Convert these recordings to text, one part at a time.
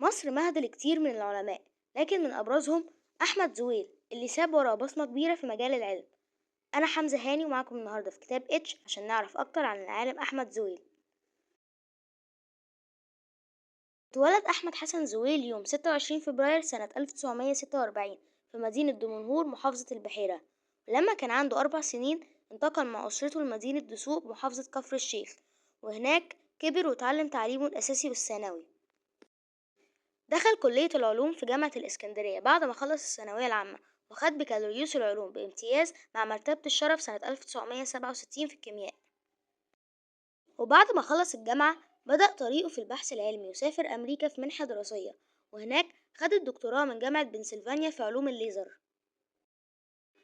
مصر مهد لكتير من العلماء، لكن من أبرزهم أحمد زويل اللي ساب وراه بصمة كبيرة في مجال العلم. أنا حمزة هاني ومعاكم النهاردة في كتاب اتش عشان نعرف أكتر عن العالم أحمد زويل. اتولد أحمد حسن زويل يوم 26 فبراير سنة 1946 في مدينة دمنهور محافظة البحيرة. ولما كان عنده 4 سنين انتقل مع أسرته لمدينة دسوق محافظة كفر الشيخ، وهناك كبر وتعلم تعليمه الأساسي والثانوي. دخل كلية العلوم في جامعة الإسكندرية بعد ما خلص الثانوية العامة، وخد بكالوريوس العلوم بامتياز مع مرتبة الشرف سنة 1967 في الكيمياء. وبعد ما خلص الجامعة بدأ طريقه في البحث العلمي وسافر أمريكا في منحة دراسية، وهناك خد الدكتوراه من جامعة بنسلفانيا في علوم الليزر.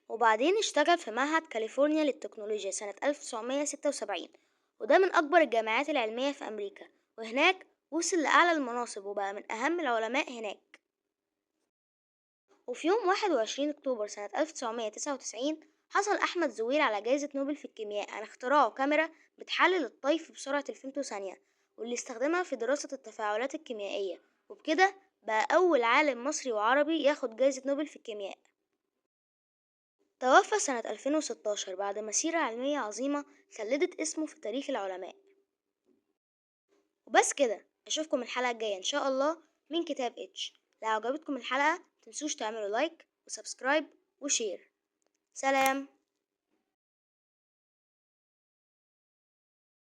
وبعدين اشتغل في معهد كاليفورنيا للتكنولوجيا سنة 1976، وده من أكبر الجامعات العلمية في أمريكا، وهناك وصل لأعلى المناصب وبقى من أهم العلماء هناك. وفي يوم 21 أكتوبر سنة 1999 حصل أحمد زويل على جائزة نوبل في الكيمياء عن اختراعه كاميرا بتحلل الطيف بسرعة الفيمتو ثانية، واللي استخدمها في دراسة التفاعلات الكيميائية، وبكده بقى أول عالم مصري وعربي ياخد جائزة نوبل في الكيمياء. توفى سنة 2016 بعد مسيرة علمية عظيمة خلدت اسمه في تاريخ العلماء. وبس كده، أشوفكم الحلقة الجاية إن شاء الله من كتاب اتش. لو عجبتكم الحلقة متنسوش تعملوا لايك وسبسكرايب وشير. سلام.